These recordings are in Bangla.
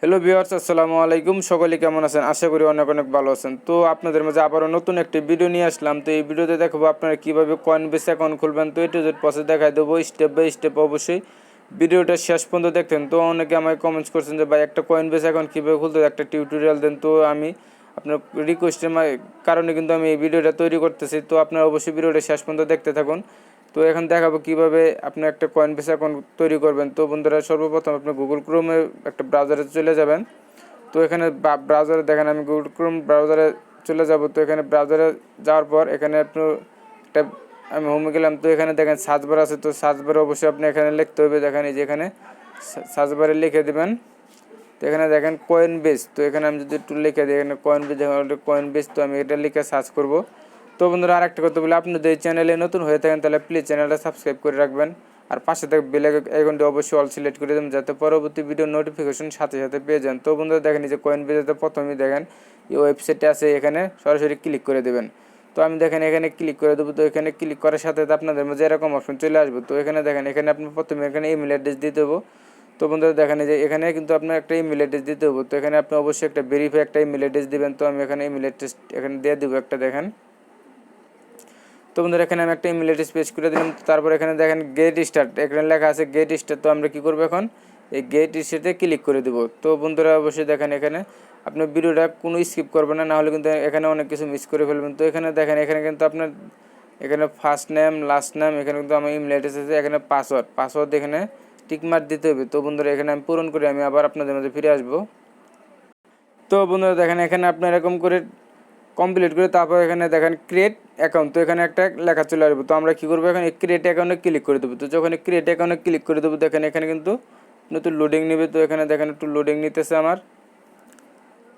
হ্যালো ভিউয়ার্স, আসসালামু আলাইকুম। সকলে কেমন আছেন? আশা করি অনেক অনেক ভালো আছেন। তো আপনাদের মাঝে আবারও নতুন একটি ভিডিও নিয়ে আসলাম। তো এই ভিডিওতে দেখাবো আপনারা কীভাবে কয়েনবেস অ্যাকাউন্ট খুলবেন। তো এটু জেড প্রসেস দেখাই দেবো স্টেপ বাই স্টেপ। অবশ্যই ভিডিওটা শেষ পর্যন্ত দেখতেন। তো অনেকে আমায় কমেন্টস করছেন যে ভাই একটা কয়েনবেস অ্যাকাউন্ট কীভাবে খুলতে, একটা টিউটোরিয়াল দেন। তো আমি আপনার রিকোয়েস্টের কারণে কিন্তু আমি এই ভিডিওটা তৈরি করতেছি। তো আপনারা অবশ্যই ভিডিওটা শেষ পর্যন্ত দেখতে থাকুন। তো এখন দেখাবো কিভাবে আপনি একটা কয়েনবেস অ্যাকাউন্ট তৈরি করবেন। তো বন্ধুরা, সর্বপ্রথম আপনি গুগল ক্রোমে একটা ব্রাউজারে চলে যাবেন। তো এখানে ব্রাউজারে দেখেন আমি গুগল ক্রোম ব্রাউজারে চলে যাব। তো এখানে ব্রাউজারে যাওয়ার পর এখানে আপনি একটা আমি হোমে গেলাম। তো এখানে দেখেন সার্চ বার আছে। তো সার্চ বারে অবশ্যই আপনি এখানে লিখতে হবে। দেখেন এই যে এখানে সার্চ বারে লিখে দেবেন। তো এখানে দেখেন কয়েনবেস। তো এখানে আমি যদি একটু লিখে দিই, এখানে কয়েনবেস দেখেন কয়েনবেস। তো আমি এটা লিখে সার্চ করব। তো বন্ধুরা, আরেকটা কথা বলি, আপনি যদি এই চ্যানেলে নতুন হয়ে থাকেন তাহলে প্লিজ চ্যানেলটা সাবস্ক্রাইব করে রাখবেন। আর পাশে থেকে বেল আইকনটি অবশ্যই অল সিলেক্ট করে দেবেন, যাতে পরবর্তী ভিডিও নোটিফিকেশন সাথে সাথে পেয়ে যান। তো বন্ধুরা দেখেন, যে কয়েনবেসে প্রথমেই দেখেন এই ওয়েবসাইটে আছে, এখানে সরাসরি ক্লিক করে দেবেন। তো আমি দেখেন এখানে ক্লিক করে দেবো। তো এখানে ক্লিক করার সাথে সাথে আপনাদের মধ্যে এরকম অপশন চলে আসবে। তো এখানে দেখেন, এখানে আপনি প্রথমে এখানে ইমেল অ্যাড্রেস দিয়ে দেবো। তো বন্ধুরা দেখেন যে এখানে কিন্তু আপনার একটা ইমেল অ্যাড্রেস দিতে হবে। তো এখানে আপনি অবশ্যই একটা ভেরিফাই একটা ইমেল অ্যাড্রেস দেবেন। তো আমি এখানে ইমেল অ্যাড্রেস এখানে দিয়ে দেবো একটা, দেখেন। তো বন্ধুরা, এখানে আমি একটা ইমেল অ্যাড্রেস পেস্ট করে দিলাম। তারপর এখানে দেখেন গেট স্টার্ট, এখানে লেখা আছে গেট স্টার্ট। তো আমরা কী করবো এখন, এই গেট স্টার্টে ক্লিক করে দেবো। তো বন্ধুরা অবশ্যই দেখেন, এখানে আপনার ভিডিওটা কোনো স্কিপ করবেন না, নাহলে কিন্তু এখানে অনেক কিছু মিস করে ফেলবেন। তো এখানে দেখেন, এখানে কিন্তু আপনার এখানে ফার্স্ট নেম লাস্ট নেম, এখানে কিন্তু আমার ইমেল অ্যাড্রেস আছে। এখানে পাসওয়ার্ড এখানে টিকমার্ক দিতে হবে। তো বন্ধুরা, এখানে আমি পূরণ করে আমি আবার আপনাদের মধ্যে ফিরে আসবো। তো বন্ধুরা দেখেন, এখানে আপনি এরকম করে কমপ্লিট করে তারপর এখানে দেখেন ক্রিয়েট অ্যাকাউন্ট। তো এখানে একটা লেখা চলে আসবে। তো আমরা কী করবো, এখানে ক্রিয়েট অ্যাকাউন্টে ক্লিক করে দেবো। তো যখন ক্রিয়েট অ্যাকাউন্টে ক্লিক করে দেবো, দেখেন এখানে কিন্তু নতুন লোডিং নেবে। তো এখানে দেখেন একটু লোডিং নিতেছে আমার।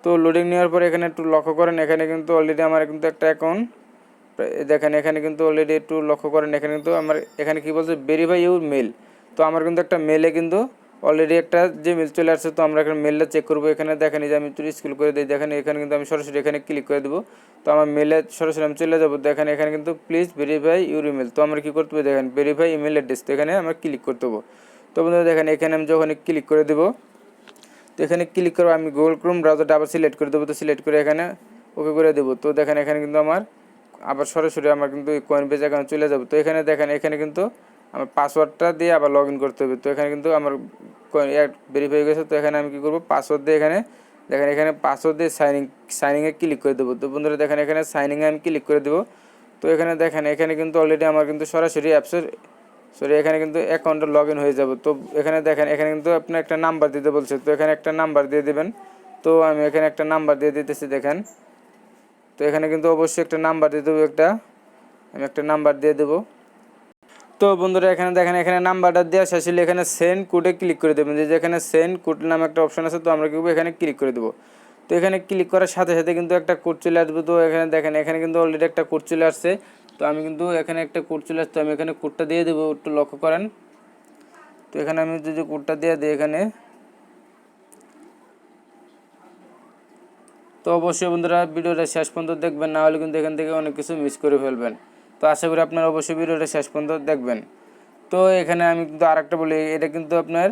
তো লোডিং নেওয়ার পরে এখানে একটু লক্ষ্য করেন, এখানে কিন্তু অলরেডি আমার কিন্তু একটা অ্যাকাউন্ট দেখেন, এখানে কিন্তু অলরেডি একটু লক্ষ্য করেন, এখানে কিন্তু আমার এখানে কী বলছে, ভেরিফাই ইউর মেল। তো আমার কিন্তু একটা মেলে কিন্তু অলরেডি একটা যে মেল চলে আসছে। তো আমরা এখানে মেলটা চেক করবো। এখানে দেখেন যে আমি একটু স্ক্রল করে দিই, দেখেন এখানে কিন্তু আমি সরাসরি এখানে ক্লিক করে দেবো। তো আমার মেলে সরাসরি আমি চলে যাবো। দেখেন এখানে কিন্তু প্লিজ ভেরিফাই ইউর ইমেল। তো আমরা কী করতে হবে, দেখেন ভেরিফাই ইমেল অ্যাড্রেস। তো এখানে আমরা ক্লিক করতে হবে। তো বন্ধুরা দেখেন, এখানে আমি যখন ক্লিক করে দেবো, তো এখানে ক্লিক করবো, আমি গুগল ক্রোম ব্রাউজারটা আবার সিলেক্ট করে দেবো। তো সিলেক্ট করে এখানে ওকে করে দেবো। তো দেখেন এখানে কিন্তু আমার আবার সরাসরি আমার কিন্তু কয়েনবেস অ্যাকাউন্ট চলে যাবে। তো এখানে দেখেন, এখানে কিন্তু আমার পাসওয়ার্ডটা দিয়ে আবার লগ ইন করতে হবে। তো এখানে কিন্তু আমার ভেরিফাই হয়ে গেছে। তো এখানে আমি কী করবো, পাসওয়ার্ড দিয়ে এখানে দেখেন এখানে পাসওয়ার্ড দিয়ে সাইনিংয়ে ক্লিক করে দেবো। তো বন্ধুরা দেখেন, এখানে সাইনিংয়ে আমি ক্লিক করে দেবো। তো এখানে দেখেন, এখানে কিন্তু অলরেডি আমার কিন্তু সরাসরি এখানে কিন্তু অ্যাকাউন্টে লগ ইন হয়ে যাবে। তো এখানে দেখেন, এখানে কিন্তু আপনি একটা নাম্বার দিতে বলছে। তো এখানে একটা নাম্বার দিয়ে দেবেন। তো আমি এখানে একটা নাম্বার দিয়ে দিতেছি, দেখেন। তো এখানে কিন্তু অবশ্যই একটা নাম্বার দিয়ে দেবো, আমি একটা নাম্বার দিয়ে দেবো। তো বন্ধুরা এখানে দেখেন, এখানে নাম্বারটা দেওয়া শেষ হলে এখানে সেন্ড কোডে ক্লিক করে দেবেন। যে এখানে সেন্ড কোড নামে একটা অপশন আছে। তো আমরা কী করবো, এখানে ক্লিক করে দেবো। তো এখানে ক্লিক করার সাথে সাথে কিন্তু একটা কোড চলে আসবে। তো এখানে দেখেন, এখানে কিন্তু অলরেডি একটা কোড চলে আসছে। তো আমি কিন্তু এখানে একটা কোড চলে আসছে, আমি এখানে কোডটা দিয়ে দেবো, একটু লক্ষ্য করেন। তো এখানে আমি যদি কোডটা দিয়ে দিই এখানে, তো অবশ্যই বন্ধুরা ভিডিওটা শেষ পর্যন্ত দেখবেন, না হলে কিন্তু এখান থেকে অনেক কিছু মিস করে ফেলবেন। তো আশা করি আপনারা অবশ্যই ভিডিওটা শেষ পর্যন্ত দেখবেন। তো এখানে আমি কিন্তু আরেকটা বলি, এটা কিন্তু আপনার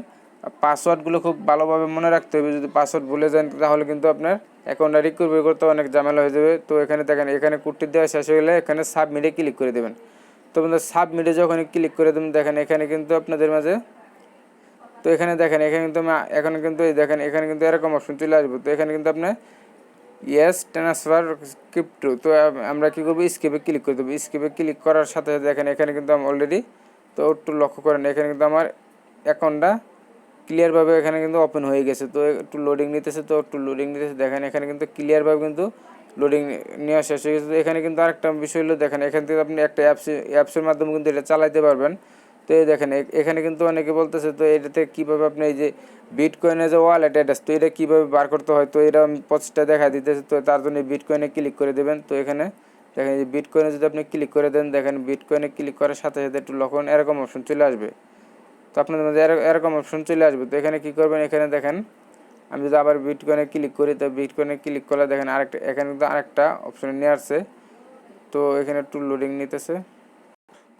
পাসওয়ার্ডগুলো খুব ভালোভাবে মনে রাখতে হবে। যদি পাসওয়ার্ড ভুলে যান তাহলে কিন্তু আপনার অ্যাকাউন্টটা রিকভারি করতে অনেক ঝামেলা হয়ে যাবে। তো এখানে দেখেন, এখানে কোডটি দেওয়া শেষ হয়ে গেলে এখানে সাবমিটে ক্লিক করে দেবেন। তো বন্ধুরা সাবমিটে যখন ক্লিক করে দেবেন, দেখেন এখানে কিন্তু আপনাদের মাঝে, তো এখানে দেখেন, এখানে কিন্তু আমি এখন কিন্তু এই দেখেন, এখানে কিন্তু এরকম অপশন চলে আসবে। তো এখানে কিন্তু আপনার ইয়েস ট্রান্সফার ক্রিপ্টো। তো আমরা কী করবো, স্কিপে ক্লিক করে দেবো। স্কিপে ক্লিক করার সাথে দেখেন, এখানে কিন্তু আমি অলরেডি, তো একটু লক্ষ্য করেন, এখানে কিন্তু আমার অ্যাকাউন্টটা ক্লিয়ারভাবে এখানে কিন্তু ওপেন হয়ে গেছে। তো একটু লোডিং নিতেছে, তো একটু লোডিং নিতেছে, দেখেন এখানে কিন্তু ক্লিয়ারভাবে কিন্তু লোডিং নেওয়া শেষ হয়ে গেছে। তো এখানে কিন্তু আরেকটা বিষয় হলো, দেখেন এখান থেকে আপনি একটা অ্যাপসের মাধ্যমে কিন্তু এটা চালাইতে পারবেন। তো এই দেখেন, এখানে কিন্তু অনেকে বলতেছে, তো এটাতে কীভাবে আপনি এই যে বিটকয়েনের যে ওয়ালেট অ্যাড্রেস, তো এটা কীভাবে বার করতে হয়, তো এটা আমি প্রসেসটা দেখা দিতেছে। তো তার জন্য বিটকয়েনে ক্লিক করে দেবেন। তো এখানে দেখেন, এই বিটকয়েনে যদি আপনি ক্লিক করে দেন, দেখেন বিটকয়েনে ক্লিক করার সাথে সাথে একটু লক্ষ্য এরকম অপশন চলে আসবে। তো আপনাদের মধ্যে এরকম অপশন চলে আসবে। তো এখানে কী করবেন, এখানে দেখেন আমি যদি আবার বিটকয়েনে ক্লিক করি, তো বিটকয়েনে ক্লিক করলে দেখেন আরেকটা, এখানে কিন্তু আরেকটা অপশন নিয়ে আসছে। তো এখানে একটু লোডিং নিতেছে।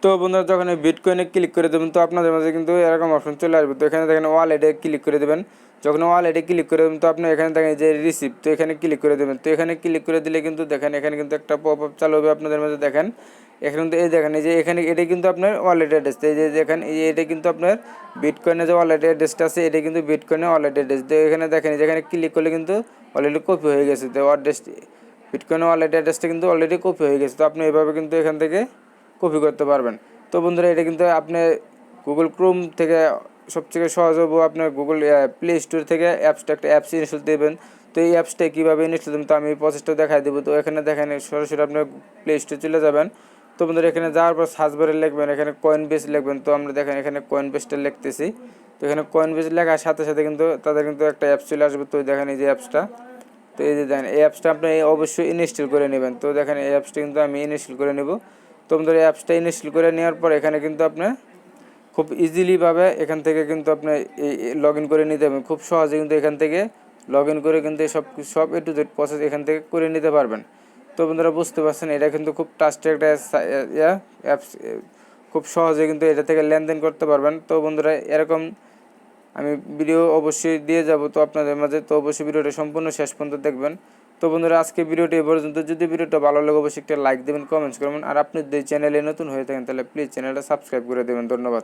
তো বন্ধুরা যখন বিটকয়েনে ক্লিক করে দেবেন তো আপনাদের মাঝে কিন্তু এরকম অপশন চলে আসবে। তো এখানে দেখেন ওয়ালেটে ক্লিক করে দেবেন। যখন ওয়ালেটে ক্লিক করে দেবেন তো আপনি এখানে দেখেন যে রিসিপ্ট, তো এখানে ক্লিক করে দেবেন। তো এখানে ক্লিক করে দিলে কিন্তু দেখেন এখানে কিন্তু একটা পপ আপ চালু হবে আপনাদের মাঝে। দেখেন এখানে কিন্তু এই দেখেন এই যে এখানে এটা কিন্তু আপনার ওয়ালেট অ্যাড্রেস, এই যে দেখেন এটা কিন্তু আপনার বিটকয়েনের যে ওয়ালেট অ্যাড্রেসটা আছে এটা কিন্তু বিটকয়েনের ওয়ালেট অ্যাড্রেস। তো এখানে দেখেন যেখানে ক্লিক করলে কিন্তু অলরেডি কপি হয়ে গেছে। তো অ্যাড্রেস বিটকয়েনের ওয়ালেট অ্যাড্রেসটা কিন্তু অলরেডি কপি হয়ে গেছে। তো আপনি এভাবে কিন্তু এখান থেকে কপি করতে পারবেন। তো বন্ধুরা এটা কিন্তু আপনি গুগল ক্রোম থেকে সবথেকে সহজ হবো, আপনার গুগল প্লে স্টোর থেকে একটা অ্যাপস ইনস্টল দেবেন। তো এই অ্যাপসটা কীভাবে ইনস্টল দেবেন তো আমি এই প্রসেসটা দেখাই দেবো। তো এখানে দেখেন সরাসরি আপনার প্লে স্টোরে চলে যাবেন। তো বন্ধুরা এখানে যাওয়ার পর সার্চ বারে লিখবেন এখানে কয়েনবেস লিখবেন। তো আমরা দেখেন এখানে কয়েনবেসটা লিখতেছি। তো এখানে কয়েনবেস লেখার সাথে সাথে কিন্তু তাদের কিন্তু একটা অ্যাপস চলে আসবে। তো দেখেন এই যে অ্যাপসটা, তো এই যে দেখেন এই অ্যাপসটা আপনি অবশ্যই ইনস্টল করে নেবেন। তো দেখেন এই অ্যাপসটা কিন্তু আমি ইনস্টল করে নেব। তো আমাদের এই অ্যাপসটা ইনস্টল করে নেওয়ার পর এখানে কিন্তু আপনি খুব ইজিলিভাবে এখান থেকে কিন্তু আপনি লগ ইন করে নিতে পারবেন। খুব সহজে কিন্তু এখান থেকে লগ ইন করে কিন্তু সব এ টু জেড প্রসেস এখান থেকে করে নিতে পারবেন। তো বন্ধুরা বুঝতে পারছেন এটা কিন্তু খুব ট্রাস্টেড একটা অ্যাপস, খুব সহজে কিন্তু এটা থেকে লেনদেন করতে পারবেন। তো বন্ধুরা এরকম আমি ভিডিও অবশ্যই দিয়ে যাব তো আপনাদের মাঝে। তো অবশ্যই ভিডিওটা সম্পূর্ণ শেষ পর্যন্ত দেখবেন। তো বন্ধুরা আজকে ভিডিওটি এই পর্যন্ত। যদি ভিডিওটা ভালো লাগে অবশ্যই একটা লাইক দেবেন, কমেন্টস করবেন। আর আপনি যদি চ্যানেলে নতুন হয়ে থাকেন তাহলে প্লিজ চ্যানেলটা সাবস্ক্রাইব করে দেবেন। ধন্যবাদ।